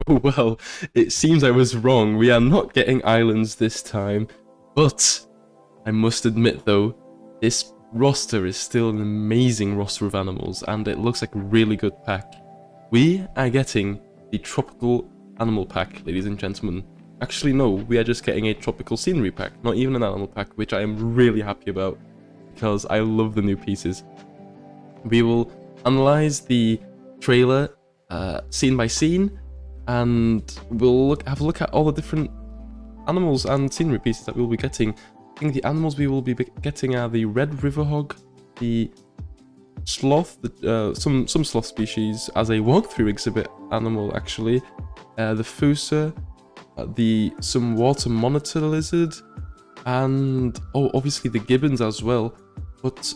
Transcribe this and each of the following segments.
Well, it seems I was wrong. We are not getting islands this time, but I must admit though, this roster is still an amazing roster of animals, and it looks like a really good pack. We are getting the tropical animal pack, ladies and gentlemen. Actually, no, we are just getting a tropical scenery pack, not even an animal pack, which I am really happy about, because I love the new pieces. We will analyze the trailer scene by scene, and we'll have a look at all the different animals and scenery pieces that we'll be getting. I think the animals we will be getting are the red river hog, the sloth, some sloth species as a walkthrough exhibit animal actually, the Fossa, some water monitor lizard, and obviously the gibbons as well. But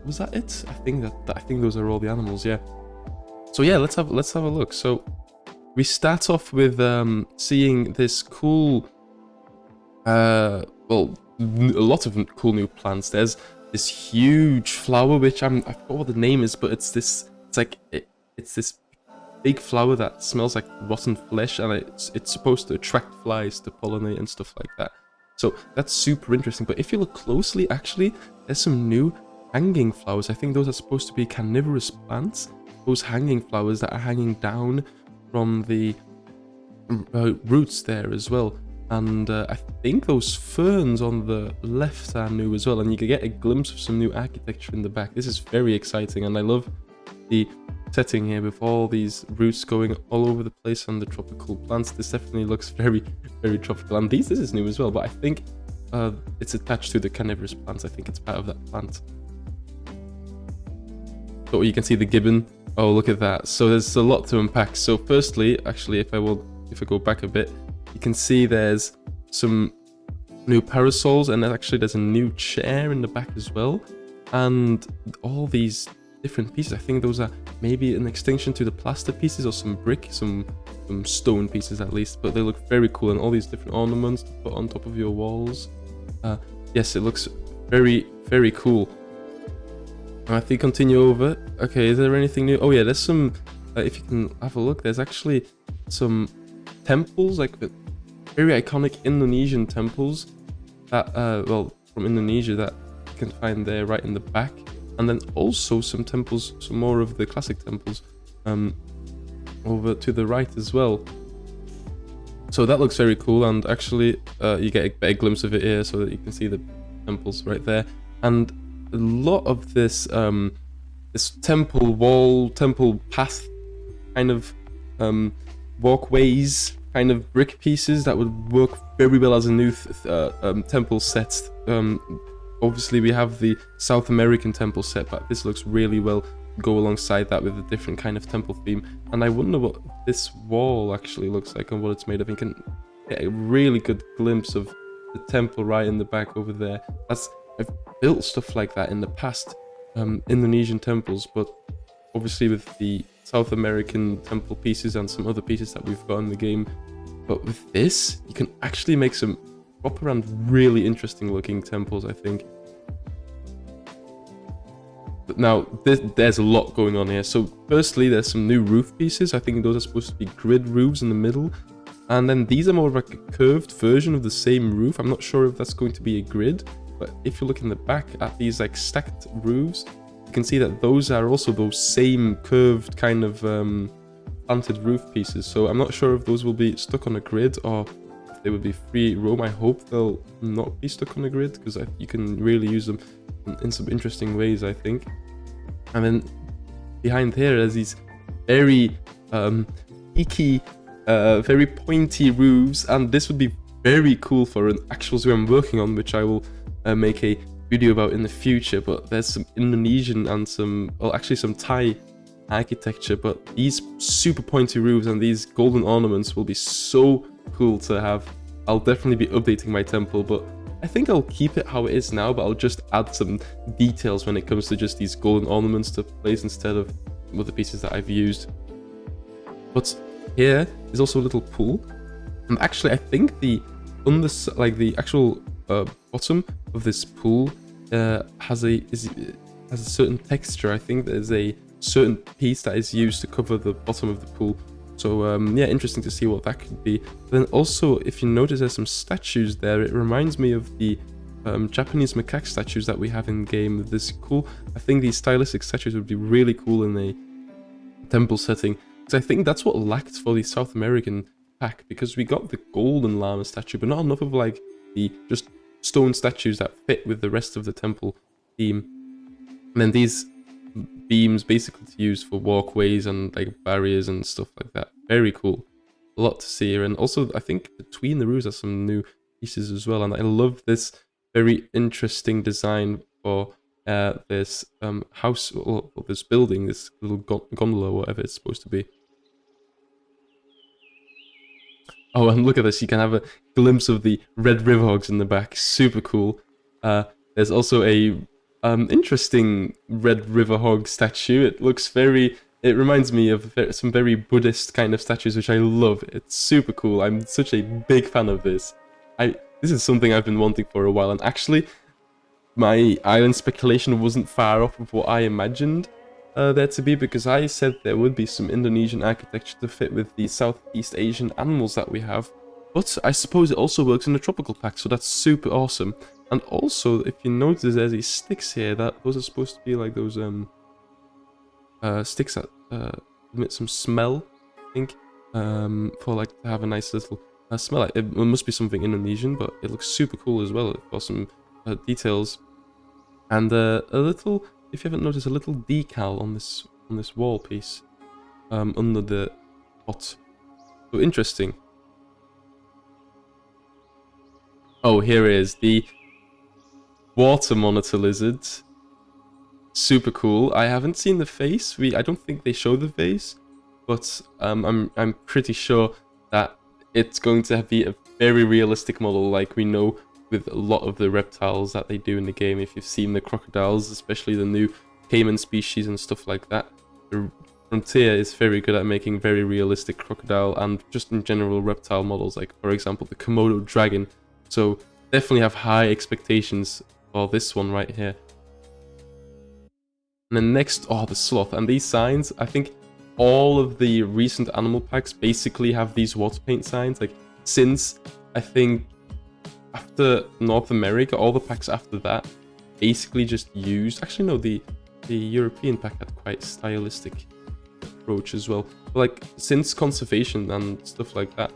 was that it? I think those are all the animals. Yeah. So yeah, let's have a look. So we start off with seeing this cool, well, a lot of cool new plants. There's this huge flower, which I forgot what the name is, but it's this big flower that smells like rotten flesh, and it's supposed to attract flies to pollinate and stuff like that. So that's super interesting. But if you look closely, actually, there's some new hanging flowers. I think those are supposed to be carnivorous plants. Those hanging flowers that are hanging down from the roots there as well. And I think those ferns on the left are new as well, and you can get a glimpse of some new architecture in the back. This is very exciting, and I love the setting here with all these roots going all over the place on the tropical plants. This definitely looks very, very tropical, and this is new as well, but I think it's attached to the carnivorous plants. I think it's part of that plant. So you can see the gibbon. Oh, look at that. So there's a lot to unpack. So firstly, actually, if I go back a bit, you can see there's some new parasols, and there's a new chair in the back as well. And all these different pieces, I think those are maybe an extension to the plaster pieces, or some brick, some stone pieces at least, but they look very cool, and all these different ornaments to put on top of your walls. Yes, it looks very, very cool. If you continue over, okay, is there anything new? Oh yeah, there's some, if you can have a look, there's actually some temples, like very iconic Indonesian temples that, well, from Indonesia, that you can find there right in the back. And then also some temples, some more of the classic temples, over to the right as well. So that looks very cool, and actually you get a better glimpse of it here, so that you can see the temples right there. And a lot of this this temple wall, temple path kind of walkways, kind of brick pieces that would work very well as a new temple set. Obviously we have the South American temple set, but this looks really well go alongside that with a different kind of temple theme. And I wonder what this wall actually looks like and what it's made of. You can get a really good glimpse of the temple right in the back over there. I've built stuff like that in the past, Indonesian temples, but obviously with the South American temple pieces and some other pieces that we've got in the game. But with this, you can actually make some proper and really interesting looking temples, I think. But now, there's a lot going on here. So firstly, there's some new roof pieces. I think those are supposed to be grid roofs in the middle. And then these are more of like a curved version of the same roof. I'm not sure if that's going to be a grid, but if you look in the back at these like stacked roofs, you can see that those are also those same curved kind of planted roof pieces. So I'm not sure if those will be stuck on a grid or if they will be free roam. I hope they'll not be stuck on a grid, because you can really use them in some interesting ways, I think. And then behind here, there's these very peaky, very pointy roofs, and this would be very cool for an actual zoo I'm working on, which I will make a video about in the future. But there's some Indonesian and some Thai architecture, but these super pointy roofs and these golden ornaments will be so cool to have. I'll definitely be updating my temple, but I think I'll keep it how it is now, but I'll just add some details when it comes to just these golden ornaments to place instead of other pieces that I've used. But here is also a little pool, and actually I think the actual bottom of this pool has a certain texture. I think there's a certain piece that is used to cover the bottom of the pool, So yeah, interesting to see what that could be. But then also, if you notice, there's some statues there. It reminds me of the Japanese macaque statues that we have in game. This cool. I think these stylistic statues would be really cool in a temple setting, because I think that's what lacked for the South American pack, because we got the golden llama statue, but not enough of like the just stone statues that fit with the rest of the temple theme. And then these beams basically to use for walkways and like barriers and stuff like that. Very cool. A lot to see here. And also I think between the roofs are some new pieces as well. And I love this very interesting design for this house, or this building, this little gondola, whatever it's supposed to be. Oh, and look at this, you can have a glimpse of the red river hogs in the back. Super cool. There's also a interesting red river hog statue. It looks it reminds me of some very Buddhist kind of statues, which I love. It's super cool. I'm such a big fan of this. This is something I've been wanting for a while, and actually, my island speculation wasn't far off of what I imagined there to be, because I said there would be some Indonesian architecture to fit with the Southeast Asian animals that we have. But I suppose it also works in the tropical pack, so that's super awesome. And also, if you notice, there's these sticks here. Those are supposed to be like those sticks that emit some smell, I think, for like to have a nice little smell. It must be something Indonesian, but it looks super cool as well. For some details, and a little, if you haven't noticed, a little decal on this wall piece under the pot. So interesting. Oh, here it is, the water monitor lizard. Super cool. I haven't seen the face. I don't think they show the face, but I'm pretty sure that it's going to be a very realistic model, like we know with a lot of the reptiles that they do in the game. If you've seen the crocodiles, especially the new caiman species and stuff like that, the Frontier is very good at making very realistic crocodile and just in general reptile models, like for example the Komodo dragon. So definitely have high expectations for this one right here. And then next, the sloth. And these signs, I think all of the recent animal packs basically have these water paint signs. Like since, I think, after North America, all the packs after that basically just used... Actually, no, the European pack had quite stylistic approach as well. But like, since conservation and stuff like that,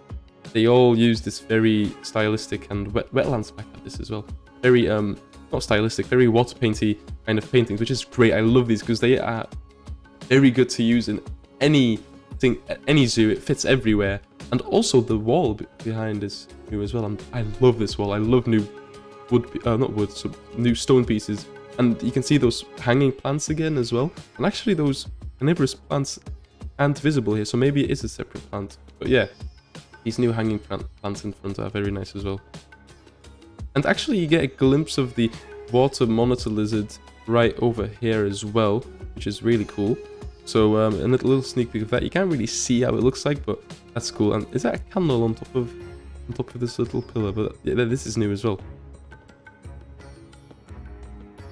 they all use this very stylistic, and wetlands pack had this as well. Very, not stylistic, very water painty kind of paintings, which is great. I love these because they are very good to use in anything, any zoo. It fits everywhere. And also the wall behind is new as well. And I love this wall. I love new new stone pieces. And you can see those hanging plants again as well. And actually those carnivorous plants aren't visible here, so maybe it is a separate plant. But yeah, these new hanging plants in front are very nice as well. And actually you get a glimpse of the water monitor lizard right over here as well, which is really cool. So a little sneak peek of that. You can't really see how it looks like, but that's cool. And is that a candle on top of this little pillar? But yeah, this is new as well.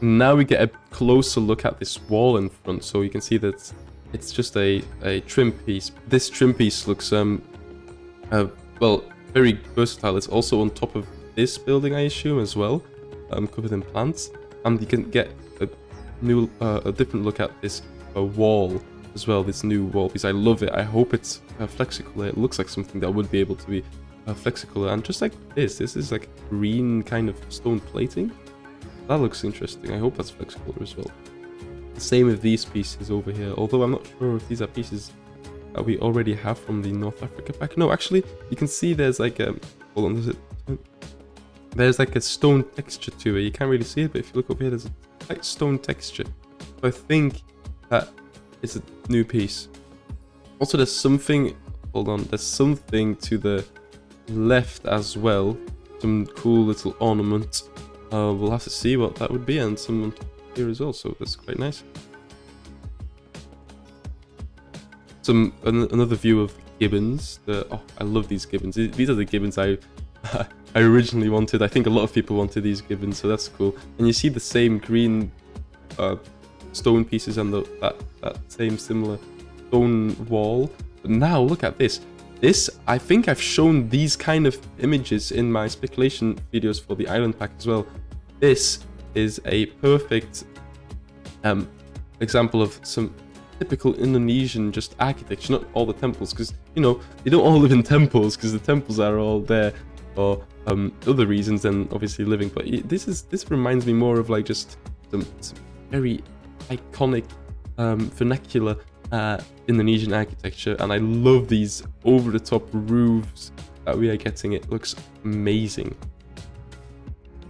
Now we get a closer look at this wall in front, so you can see that it's just a trim piece. This trim piece looks well, very versatile. It's also on top of this building, I assume, as well, covered in plants. And you can get a different look at this wall as well, this new wall piece. I love it. I hope it's flexible. It looks like something that would be able to be flexible. And just like this is like green kind of stone plating. That looks interesting. I hope that's flexible as well. The same with these pieces over here, although I'm not sure if these are pieces that we already have from the North Africa pack. No, actually, you can see there's like a... Hold on, there's like a stone texture to it. You can't really see it, but if you look over here, there's a slight stone texture. So I think that is a new piece. Also, there's something... Hold on, there's something to the left as well. Some cool little ornament. We'll have to see what that would be, and some here as well, so that's quite nice. Another view of gibbons. I love these gibbons. These are the gibbons I originally wanted. I think a lot of people wanted these gibbons, so that's cool. And you see the same green stone pieces and that same similar stone wall. But now look at this. This, I think I've shown these kind of images in my speculation videos for the island pack as well. This is a perfect example of some typical Indonesian just architecture, not all the temples, because, you know, they don't all live in temples, because the temples are all there for other reasons than obviously living. But this reminds me more of like just some very iconic vernacular Indonesian architecture, and I love these over-the-top roofs that we are getting. It looks amazing.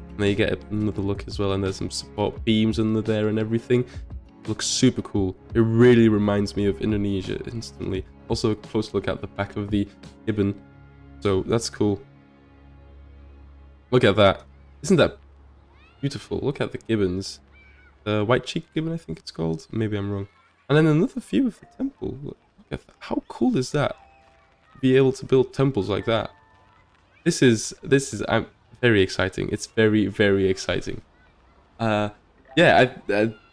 And there you get another look as well, and there's some support beams under there and everything. It looks super cool. It really reminds me of Indonesia instantly. Also a close look at the back of the gibbon, so that's cool. Look at that. Isn't that beautiful? Look at the gibbons. The white cheek gibbon, I think it's called. Maybe I'm wrong. And then another view of the temple. Look at that. How cool is that? Be able to build temples like that. This is very exciting. It's very, very exciting. Yeah,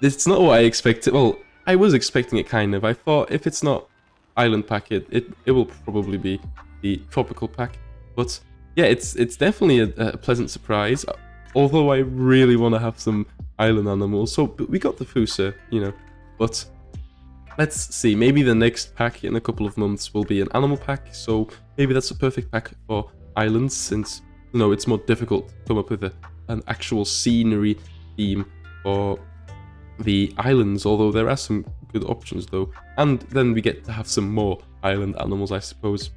it's not what I expected. Well, I was expecting it kind of. I thought if it's not island pack, it will probably be the tropical pack. But yeah, it's definitely a pleasant surprise. Although I really want to have some island animals. So we got the Fossa, you know, but let's see. Maybe the next pack in a couple of months will be an animal pack. So maybe that's a perfect pack for islands, since, you know, it's more difficult to come up with an actual scenery theme for the islands. Although there are some good options though, and then we get to have some more island animals, I suppose.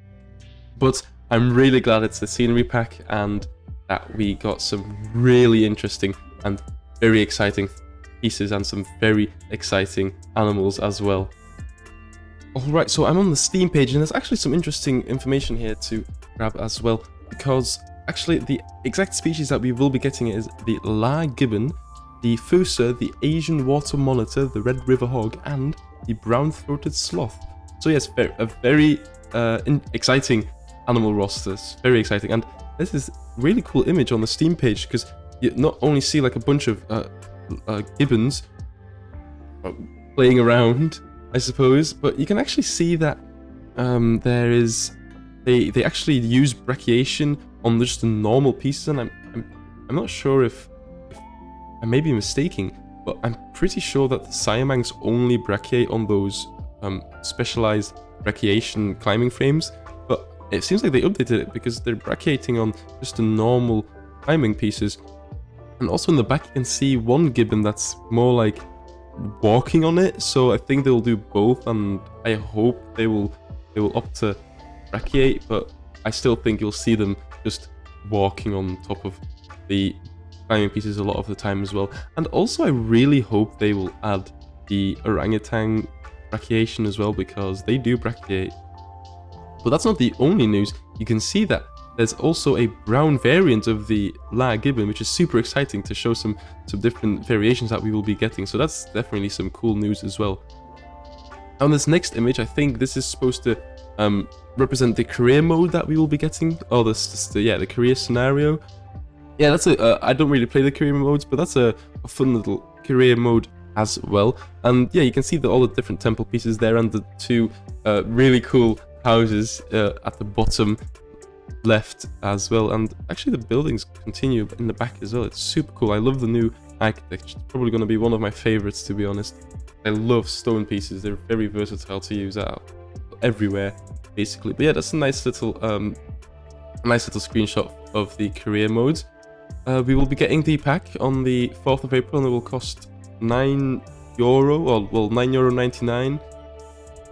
But I'm really glad it's the scenery pack, and that we got some really interesting and very exciting pieces and some very exciting animals as well. Alright, so I'm on the Steam page, and there's actually some interesting information here to grab as well, because actually the exact species that we will be getting is the Lar Gibbon, the Fossa, the Asian water monitor, the red river hog, and the brown-throated sloth. So yes, a very exciting animal rosters, very exciting. And this is really cool image on the Steam page, because you not only see like a bunch of gibbons playing around, I suppose, but you can actually see that there is they actually use brachiation on just the normal pieces, and I'm not sure if I may be mistaken, but I'm pretty sure that the Siamangs only brachiate on those specialized brachiation climbing frames. But it seems like they updated it, because they're brachiating on just the normal climbing pieces. And also in the back you can see one gibbon that's more like walking on it, so I think they'll do both, and I hope they will opt to brachiate, but I still think you'll see them just walking on top of the climbing pieces a lot of the time as well. And also I really hope they will add the orangutan brachiation as well, because they do brachiate. But that's not the only news. You can see that there's also a brown variant of the Lar Gibbon, which is super exciting to show some different variations that we will be getting. So that's definitely some cool news as well. On this next image, I think this is supposed to represent the career mode that we will be getting. Oh, the career scenario. Yeah, that's I don't really play the career modes, but that's a fun little career mode as well. And yeah, you can see all the different temple pieces there, and the two really cool houses at the bottom left as well. And actually the buildings continue in the back as well. It's super cool. I love the new architecture. It's probably going to be one of my favorites, to be honest. I love stone pieces. They're very versatile to use out everywhere, basically. But yeah, that's a nice little screenshot of the career modes. We will be getting the pack on the 4th of April, and it will cost €9, or well, €9.99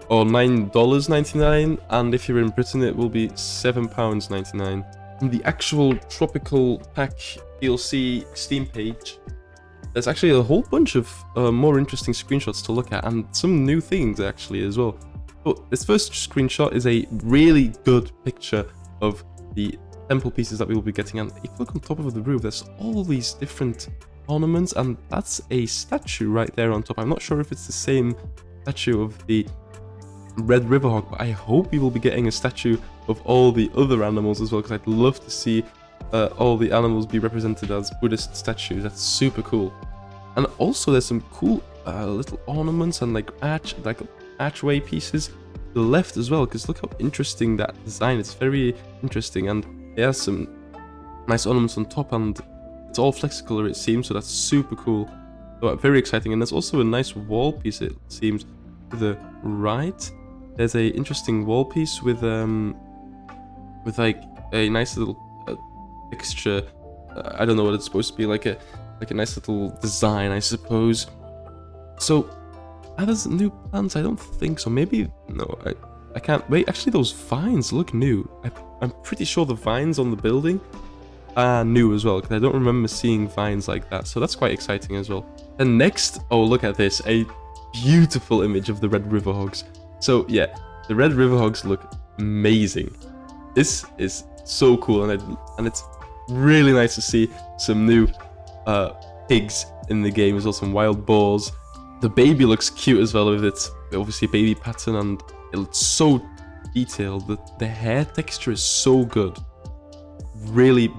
or $9.99, and if you're in Britain it will be £7.99. On the actual tropical pack DLC Steam page, there's actually a whole bunch of more interesting screenshots to look at, and some new things actually as well. But this first screenshot is a really good picture of the temple pieces that we will be getting, and if you look on top of the roof, there's all these different ornaments, and that's a statue right there on top. I'm not sure if it's the same statue of the red river hog, but I hope we will be getting a statue of all the other animals as well, because I'd love to see all the animals be represented as Buddhist statues. That's super cool. And also there's some cool little ornaments and like archway pieces. the left as well, because look how interesting that design is. Very interesting, and it has some nice ornaments on top, and it's all flexicolor, it seems, so that's super cool. So very exciting. And there's also a nice wall piece, it seems, to the right. There's a interesting wall piece with like a nice little texture. I don't know what it's supposed to be, like a nice little design, I suppose. So are there new plants? I don't think so. Maybe no. I can't wait. Actually, those vines look new. I'm pretty sure the vines on the building are new as well, because I don't remember seeing vines like that. So that's quite exciting as well. And next, oh, look at this, a beautiful image of the red river hogs. So yeah, the red river hogs look amazing. This is so cool, and it's really nice to see some new pigs in the game as well, some wild boars. The baby looks cute as well with its obviously baby pattern, and it looks so detailed. The hair texture is so good. Really,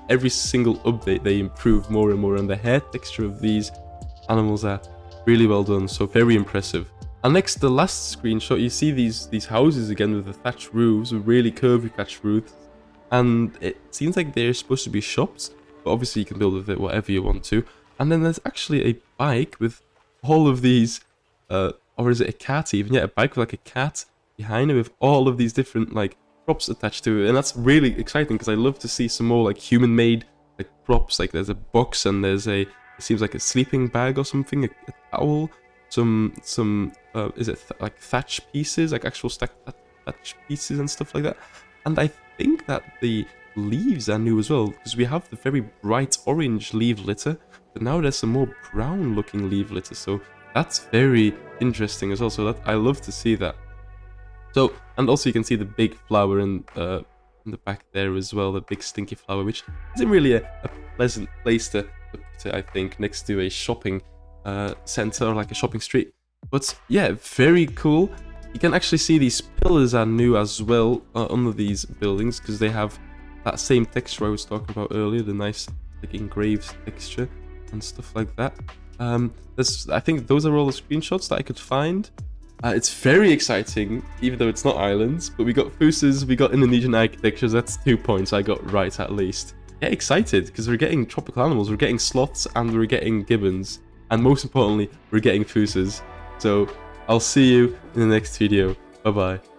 every single update they improve more and more, and the hair texture of these animals are really well done, so very impressive. And next, the last screenshot, you see these houses again with the thatched roofs, really curvy thatched roofs, and it seems like they're supposed to be shops, but obviously you can build with it whatever you want to. And then there's actually a bike with all of these, or is it a cat even? Yeah, a bike with like a cat behind it with all of these different like props attached to it, and that's really exciting because I love to see some more like human-made like props. Like there's a box, and there's it seems like a sleeping bag or something, a towel, some is it like thatch pieces, like actual stacked thatch pieces and stuff like that. And I think that the leaves are new as well, because we have the very bright orange leaf litter, but now there's some more brown looking leaf litter, so that's very interesting as well. So that I love to see that. So, and also you can see the big flower in the back there as well, the big stinky flower, which isn't really a pleasant place to put it, I think, next to a shopping center or like a shopping street. But yeah, very cool. You can actually see these pillars are new as well under these buildings, because they have that same texture I was talking about earlier, the nice like engraved texture and stuff like that. I think those are all the screenshots that I could find. It's very exciting, even though it's not islands, but we got Fossas, we got Indonesian architectures. That's 2 points I got right at least. Get excited, because we're getting tropical animals, we're getting sloths, and we're getting gibbons. And most importantly, we're getting Fossas. So I'll see you in the next video. Bye bye.